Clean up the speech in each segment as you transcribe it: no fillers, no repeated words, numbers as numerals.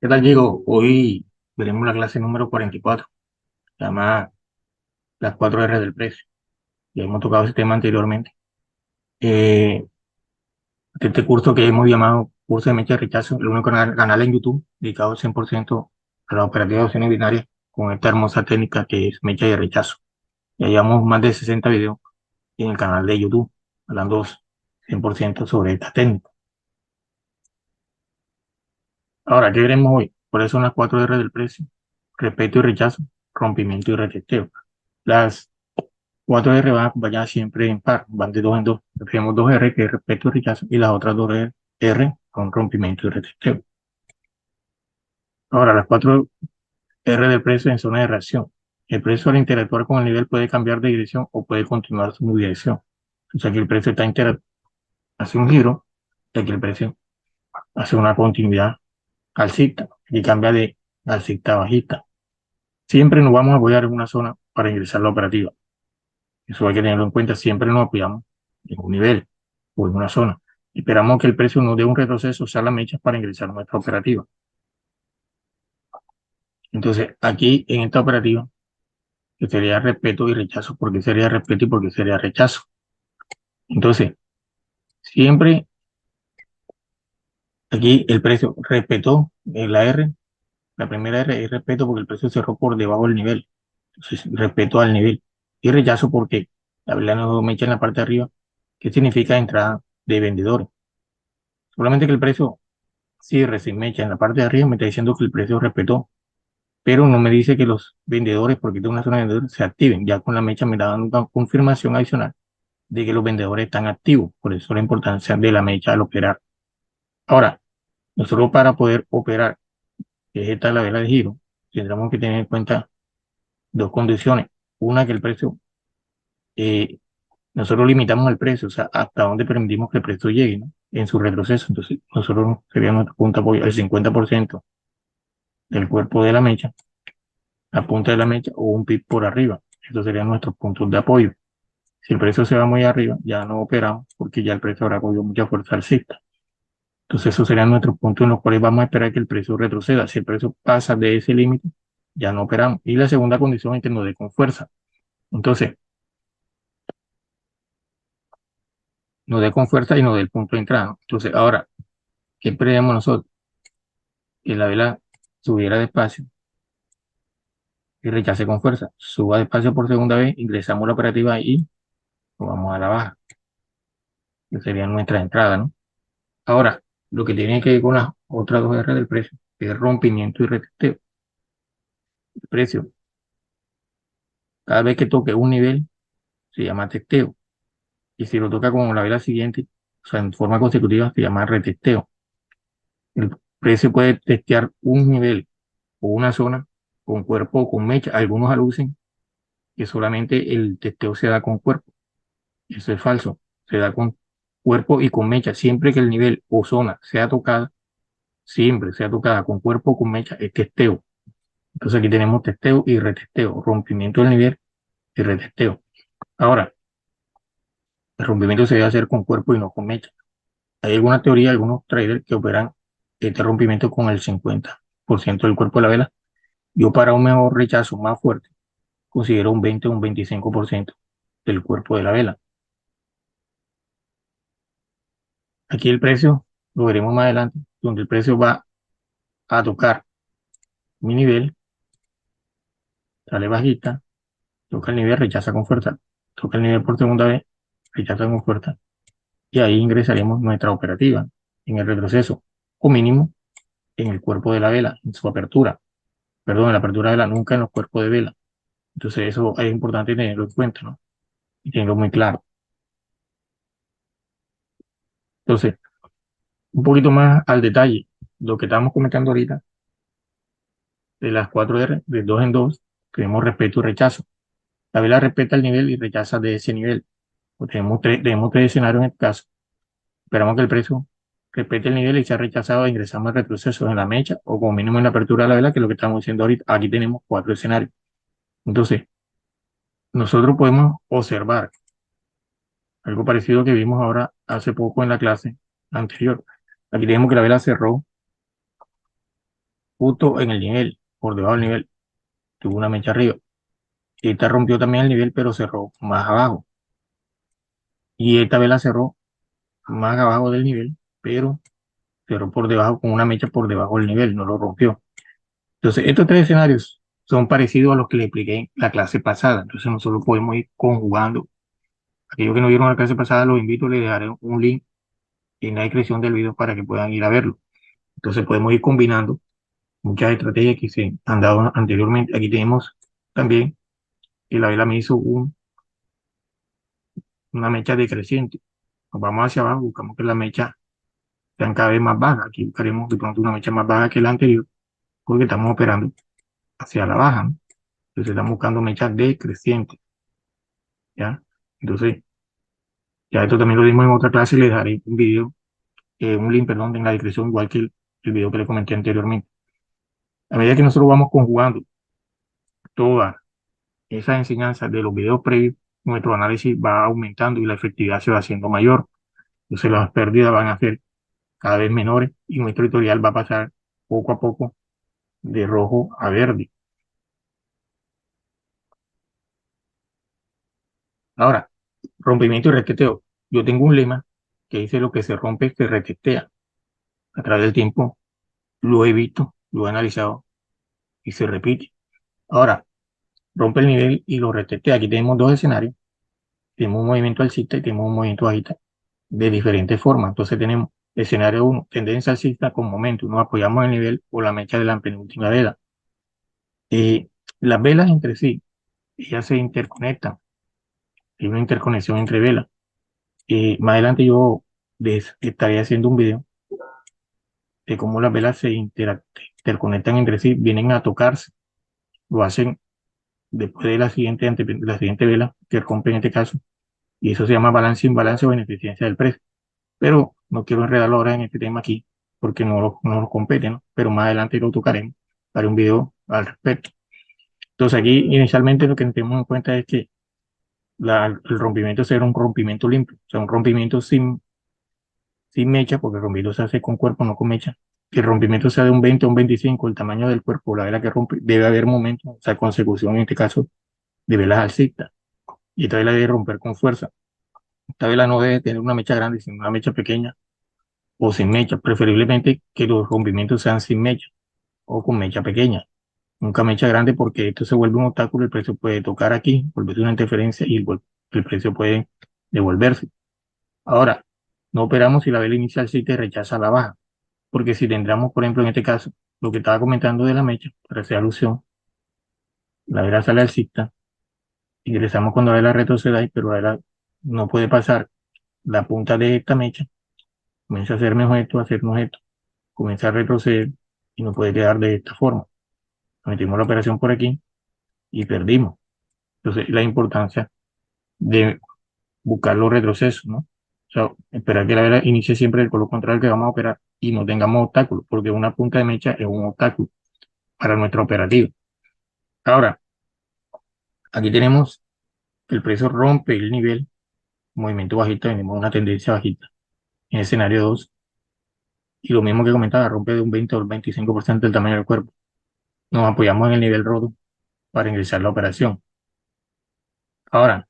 ¿Qué tal, Diego? Hoy veremos la clase número 44, llamada las 4 R del precio. Ya hemos tocado ese tema anteriormente. Eh, este curso que hemos llamado curso de mecha de rechazo, el único canal en YouTube dedicado 100% a la operativa de opciones binarias con esta hermosa técnica que es mecha de rechazo. Ya llevamos más de 60 videos en el canal de YouTube hablando 100% sobre esta técnica. Ahora, ¿qué veremos hoy? ¿Cuáles son las 4 R del precio? Respeto y rechazo, rompimiento y retesteo. Las 4 R van acompañadas siempre en par, van de dos en dos. Tenemos 2 R que es respeto y rechazo y las otras 2 R son rompimiento y retesteo. Ahora, las 4 R del precio en zona de reacción. El precio al interactuar con el nivel puede cambiar de dirección o puede continuar su dirección. O sea que el precio hace un giro y aquí el precio hace una continuidad alcista y cambia de alcista a bajista. Siempre nos vamos a apoyar en una zona para ingresar la operativa. Eso hay que tenerlo en cuenta. Siempre nos apoyamos en un nivel o en una zona. Esperamos que el precio nos dé un retroceso, usar las mechas para ingresar a nuestra operativa. Entonces, aquí en esta operativa, que sería respeto y rechazo, porque sería respeto y porque sería rechazo. Entonces, siempre aquí el precio respetó la R, la primera R es respeto porque el precio cerró por debajo del nivel. Entonces, respeto al nivel. Y rechazo porque la verdad nos mecha en la parte de arriba, que significa entrada de vendedores. Solamente que el precio cierre sin mecha en la parte de arriba me está diciendo que el precio respetó, pero no me dice que los vendedores, porque tengo una zona de vendedores, se activen. Ya con la mecha me da una confirmación adicional de que los vendedores están activos. Por eso la importancia de la mecha al operar. Ahora, nosotros para poder operar, que es esta la vela de giro, tendremos que tener en cuenta dos condiciones. Una, que el precio, eh, nosotros limitamos el precio, o sea, hasta dónde permitimos que el precio llegue, ¿no? En su retroceso. Entonces, nosotros sería nuestro punto de apoyo, el 50% del cuerpo de la mecha, la punta de la mecha o un pip por arriba. Estos serían nuestros puntos de apoyo. Si el precio se va muy arriba, ya no operamos porque ya el precio habrá cogido mucha fuerza alcista. Entonces, esos serían nuestros puntos en los cuales vamos a esperar que el precio retroceda. Si el precio pasa de ese límite, ya no operamos. Y la segunda condición es que nos dé con fuerza. Entonces, nos dé con fuerza y nos dé el punto de entrada, ¿no? Entonces, ahora, ¿qué esperamos nosotros? Que la vela subiera despacio y rechace con fuerza. Suba despacio por segunda vez, ingresamos la operativa y nos vamos a la baja, que sería nuestra entrada, ¿no? Ahora, lo que tiene que ver con las otras 2 R del precio, que es rompimiento y retesteo. El precio, cada vez que toque un nivel, se llama testeo. Y si lo toca con la vela siguiente, o sea, en forma consecutiva, se llama retesteo. El precio puede testear un nivel o una zona con cuerpo o con mecha. Algunos alucen que solamente el testeo se da con cuerpo. Eso es falso. Se da con cuerpo y con mecha. Siempre que el nivel o zona sea tocada, siempre sea tocada con cuerpo o con mecha, es testeo. Entonces aquí tenemos testeo y retesteo, rompimiento del nivel y retesteo. Ahora, el rompimiento se debe hacer con cuerpo y no con mecha. Hay alguna teoría, algunos traders que operan este rompimiento con el 50% del cuerpo de la vela. Yo para un mejor rechazo más fuerte, considero un 20 o un 25% del cuerpo de la vela. Aquí el precio, lo veremos más adelante, donde el precio va a tocar mi nivel, sale bajita, toca el nivel, rechaza con fuerza, toca el nivel por segunda vez, rechaza con fuerza, y ahí ingresaremos nuestra operativa en el retroceso, o mínimo en el cuerpo de la vela, en su apertura, perdón, en la apertura de la nunca en los cuerpos de vela. Entonces eso es importante tenerlo en cuenta, ¿no? Y tenerlo muy claro. Entonces, un poquito más al detalle, lo que estamos comentando ahorita, de las 4 R, de dos en dos, tenemos respeto y rechazo. La vela respeta el nivel y rechaza de ese nivel. Pues tenemos tres escenarios en este caso. Esperamos que el precio respete el nivel y sea rechazado e ingresamos al retroceso en la mecha o como mínimo en la apertura de la vela, que es lo que estamos diciendo ahorita. Aquí tenemos 4 escenarios. Entonces, nosotros podemos observar algo parecido que vimos ahora hace poco en la clase anterior. Aquí tenemos que la vela cerró justo en el nivel, por debajo del nivel, tuvo una mecha arriba. Esta rompió también el nivel, pero cerró más abajo. Y esta vela cerró más abajo del nivel, pero cerró por debajo con una mecha por debajo del nivel, no lo rompió. Entonces, estos tres escenarios son parecidos a los que le expliqué en la clase pasada. Entonces, nosotros podemos ir conjugando. Aquellos que no vieron la clase pasada, los invito, les dejaré un link en la descripción del video para que puedan ir a verlo. Entonces, podemos ir combinando muchas estrategias que se han dado anteriormente. Aquí tenemos también que la vela me hizo una mecha decreciente. Nos vamos hacia abajo, buscamos que la mecha sean cada vez más baja. Aquí buscaremos de pronto una mecha más baja que la anterior, porque estamos operando hacia la baja, ¿no? Entonces estamos buscando mechas decrecientes, ¿ya? Entonces, ya esto también lo dimos en otra clase y les daré un video, un link, perdón, en la descripción, igual que el video que les comenté anteriormente. A medida que nosotros vamos conjugando todas esas enseñanzas de los videos previos, nuestro análisis va aumentando y la efectividad se va haciendo mayor. Entonces las pérdidas van a ser cada vez menores y nuestro historial va a pasar poco a poco de rojo a verde. Ahora, rompimiento y reteteo. Yo tengo un lema que dice: lo que se rompe se retetea. A través del tiempo lo he visto, lo he analizado y se repite. Ahora, rompe el nivel y lo retetea. Aquí tenemos dos escenarios. Tenemos un movimiento alcista y tenemos un movimiento bajista de diferentes formas. Entonces tenemos escenario 1, tendencia alcista con momento. Nos apoyamos en el nivel o la mecha de la penúltima vela. Eh, las velas entre sí, ellas se interconectan. Hay una interconexión entre velas. Más adelante yo estaré haciendo un video de cómo las velas se interconectan entre sí, vienen a tocarse, lo hacen después de la siguiente vela que rompe en este caso, y eso se llama balance, imbalance o ineficiencia del precio. Pero no quiero enredarlo ahora en este tema aquí, porque no lo compete, ¿no? Pero más adelante lo tocaremos, haré un video al respecto. Entonces aquí inicialmente lo que tenemos en cuenta es que el rompimiento será un rompimiento limpio, o sea, un rompimiento sin mecha, porque el rompimiento se hace con cuerpo, no con mecha. Que el rompimiento sea de un 20 a un 25, el tamaño del cuerpo, la vela que rompe, debe haber momento, o sea, consecución en este caso de velas alcistas. Y esta vela debe romper con fuerza. Esta vela no debe tener una mecha grande, sino una mecha pequeña o sin mecha. Preferiblemente que los rompimientos sean sin mecha o con mecha pequeña. Nunca mecha grande, porque esto se vuelve un obstáculo, el precio puede tocar aquí, volverse una interferencia y el precio puede devolverse. Ahora, no operamos si la vela inicial sí te rechaza la baja. Porque si tendríamos, por ejemplo, en este caso, lo que estaba comentando de la mecha, para hacer alusión, la vela sale alcista, ingresamos cuando la vela retroceda, pero la vela no puede pasar la punta de esta mecha, comienza a hacernos esto, comienza a retroceder y no puede quedar de esta forma. Metimos la operación por aquí y perdimos. Entonces, la importancia de buscar los retrocesos, ¿no? O sea, esperar que la vela inicie siempre el color contrario que vamos a operar y no tengamos obstáculos, porque una punta de mecha es un obstáculo para nuestra operativa. Ahora, aquí tenemos que el precio rompe el nivel, movimiento bajista, tenemos una tendencia bajista en escenario 2, y lo mismo que comentaba, rompe de un 20 o un 25% del tamaño del cuerpo. Nos apoyamos en el nivel roto para ingresar la operación. Ahora,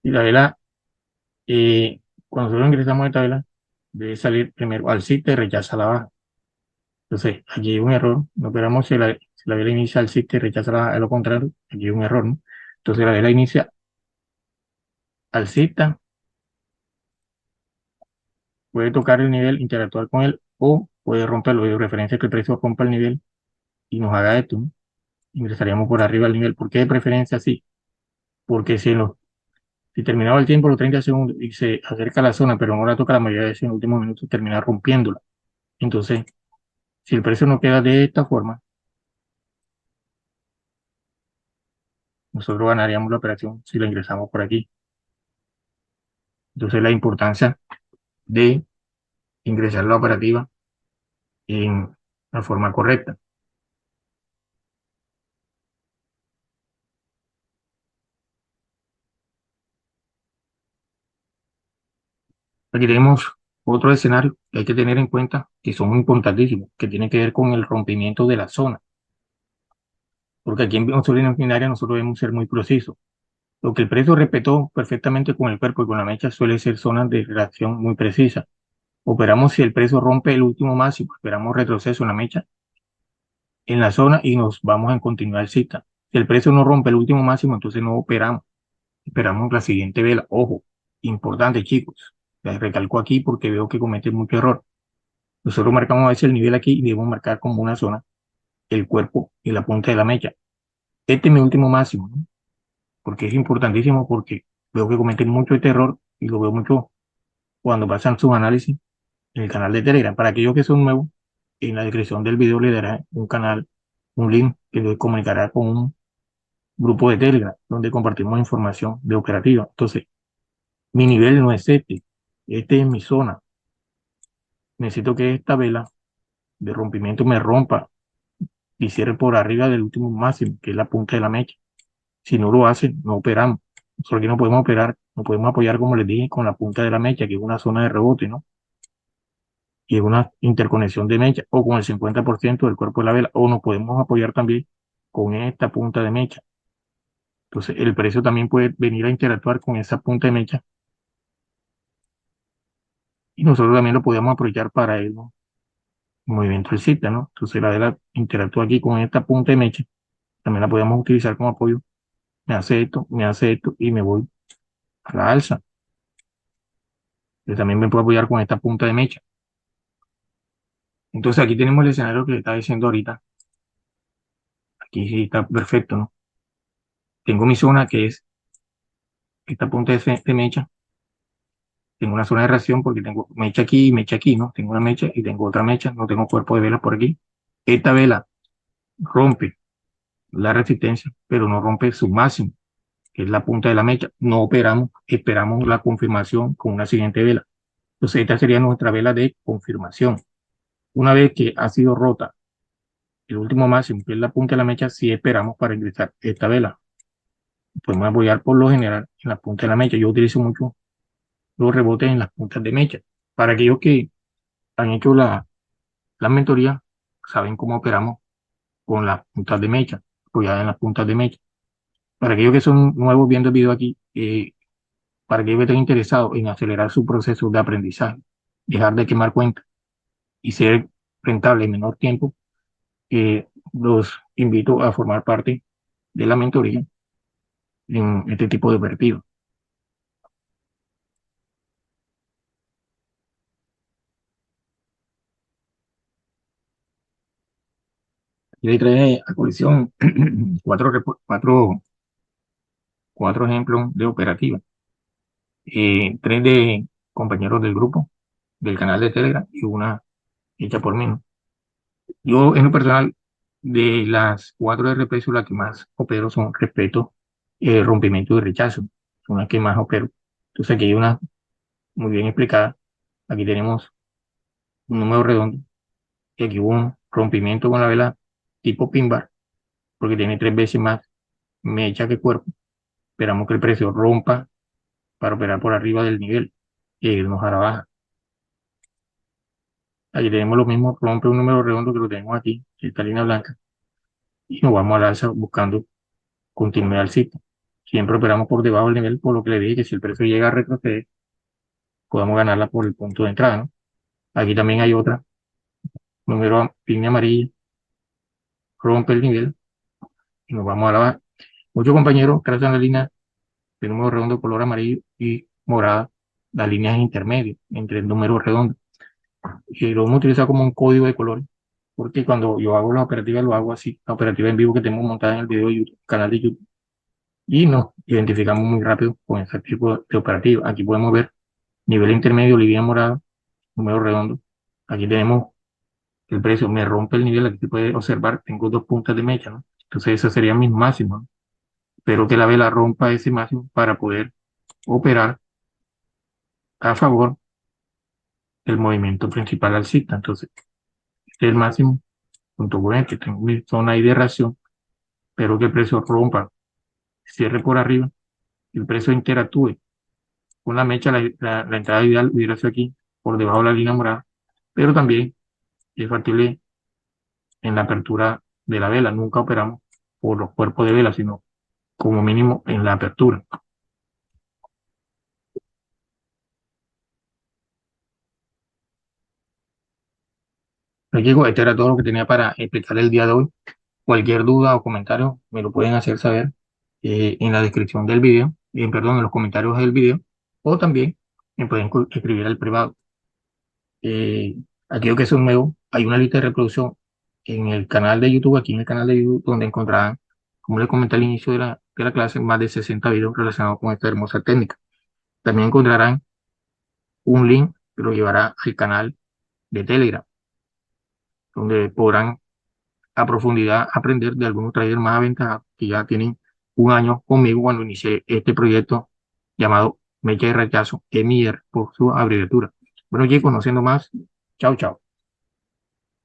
si la vela, cuando nosotros ingresamos esta vela, debe salir primero alcista y rechaza la baja. Entonces, aquí hay un error, no operamos si la vela inicia alcista y rechaza la baja, es lo contrario, aquí hay un error, ¿no? Entonces, la vela inicia alcista, puede tocar el nivel, interactuar con él, o puede romperlo. De referencia que el precio rompa el nivel y nos haga esto, ¿no? Ingresaríamos por arriba del nivel. ¿Por qué de preferencia así? Porque si terminaba el tiempo, los 30 segundos, y se acerca a la zona, pero no la toca la mayoría de veces en el último minuto, termina rompiéndola. Entonces, si el precio no queda de esta forma, nosotros ganaríamos la operación si la ingresamos por aquí. Entonces, la importancia de ingresar la operativa en la forma correcta. Aquí tenemos otro escenario que hay que tener en cuenta, que son importantísimos, que tiene que ver con el rompimiento de la zona, porque aquí en gasolina binaria nosotros debemos ser muy precisos. Lo que el precio respetó perfectamente con el cuerpo y con la mecha suele ser zonas de reacción muy precisas. Operamos si el precio rompe el último máximo, esperamos retroceso en la mecha, en la zona y nos vamos en continuar cita. Si el precio no rompe el último máximo, entonces no operamos. Esperamos la siguiente vela. Ojo, importante chicos. Les recalco aquí porque veo que cometen mucho error. Nosotros marcamos a veces el nivel aquí y debemos marcar como una zona el cuerpo y la punta de la mecha. Este es mi último máximo, ¿no? Porque es importantísimo porque veo que cometen mucho este error y lo veo mucho cuando pasan sus análisis en el canal de Telegram. Para aquellos que son nuevos, en la descripción del video le dará un canal, un link que les comunicará con un grupo de Telegram donde compartimos información de operativa. Entonces, mi nivel no es este es mi zona. Necesito que esta vela de rompimiento me rompa y cierre por arriba del último máximo, que es la punta de la mecha. Si no lo hace, no operamos. Nosotros aquí no podemos operar, no podemos apoyar, como les dije, con la punta de la mecha, que es una zona de rebote, ¿no? Y es una interconexión de mecha, o con el 50% del cuerpo de la vela, o nos podemos apoyar también con esta punta de mecha. Entonces, el precio también puede venir a interactuar con esa punta de mecha y nosotros también lo podemos aprovechar para el movimiento alcista, ¿no? Entonces, la vela interactúa aquí con esta punta de mecha, también la podemos utilizar como apoyo. Me hace esto y me voy a la alza. Yo también me puedo apoyar con esta punta de mecha. Entonces, aquí tenemos el escenario que le estaba diciendo ahorita. Aquí sí está perfecto, ¿no? Tengo mi zona que es esta punta de mecha. Tengo una zona de reacción porque tengo mecha aquí y mecha aquí, ¿no? Tengo una mecha y tengo otra mecha, no tengo cuerpo de vela por aquí. Esta vela rompe la resistencia, pero no rompe su máximo, que es la punta de la mecha. No operamos, esperamos la confirmación con una siguiente vela. Entonces, esta sería nuestra vela de confirmación. Una vez que ha sido rota el último máximo, que es la punta de la mecha, sí esperamos para ingresar esta vela. Podemos apoyar por lo general en la punta de la mecha. Yo utilizo mucho los rebotes en las puntas de mecha. Para aquellos que han hecho la mentoría, saben cómo operamos con las puntas de mecha, apoyadas en las puntas de mecha. Para aquellos que son nuevos viendo el video aquí, para aquellos que estén interesados en acelerar su proceso de aprendizaje, dejar de quemar cuentas y ser rentable en menor tiempo, los invito a formar parte de la mentoría en este tipo de operativos. Y le trae a colección cuatro ejemplos de operativa. Tres de compañeros del grupo, del canal de Telegram y una hecha por mí, ¿no? Yo, en lo personal, de las cuatro de precio, la que más opero son respeto, rompimiento y rechazo. Son las que más opero. Entonces, aquí hay una muy bien explicada. Aquí tenemos un número redondo y aquí hubo un rompimiento con la vela tipo pin bar, porque tiene tres veces más mecha que cuerpo. Esperamos que el precio rompa para operar por arriba del nivel y irnos a la baja. Aquí tenemos lo mismo, rompe un número redondo que lo tenemos aquí, esta línea blanca, y nos vamos al alza buscando continuidad alcista. Siempre operamos por debajo del nivel, por lo que le dije que si el precio llega a retroceder, podamos ganarla por el punto de entrada, ¿no? Aquí también hay otra, número línea amarilla, rompe el nivel y nos vamos a la baja. Muchos compañeros trazan la línea de número redondo color amarillo y morada, las líneas intermedias entre el número redondo. Y lo hemos utilizado como un código de colores, porque cuando yo hago la operativa, lo hago así, la operativa en vivo que tenemos montada en el video de YouTube, canal de YouTube, y nos identificamos muy rápido con ese tipo de operativa. Aquí podemos ver nivel intermedio, línea morada, número redondo. Aquí tenemos el precio, me rompe el nivel, aquí se puede observar, tengo dos puntas de mecha, ¿no? Entonces ese sería mi máximo, ¿no? Espero que la vela rompa ese máximo para poder operar a favor del movimiento principal alcista. Entonces, este es el máximo junto con este, tengo mi zona ahí de reacción, espero que el precio rompa, cierre por arriba, el precio interactúe con la mecha, la entrada ideal hubiera sido aquí, por debajo de la línea morada, pero también es factible en la apertura de la vela. Nunca operamos por los cuerpos de vela, sino como mínimo en la apertura. Pero digo, esto era todo lo que tenía para explicar el día de hoy. Cualquier duda o comentario me lo pueden hacer saber en la descripción del video, perdón, en los comentarios del video, o también me pueden escribir al privado. Eh, Aquello que son nuevos, hay una lista de reproducción en el canal de YouTube, aquí en el canal de YouTube, donde encontrarán, como les comenté al inicio de la clase, más de 60 videos relacionados con esta hermosa técnica. También encontrarán un link que lo llevará al canal de Telegram, donde podrán a profundidad aprender de algunos traders más aventajados que ya tienen un año conmigo cuando inicié este proyecto llamado Mecha de Rechazo, EMIR por su abreviatura. Bueno, chicos, conociendo más, chao, chao.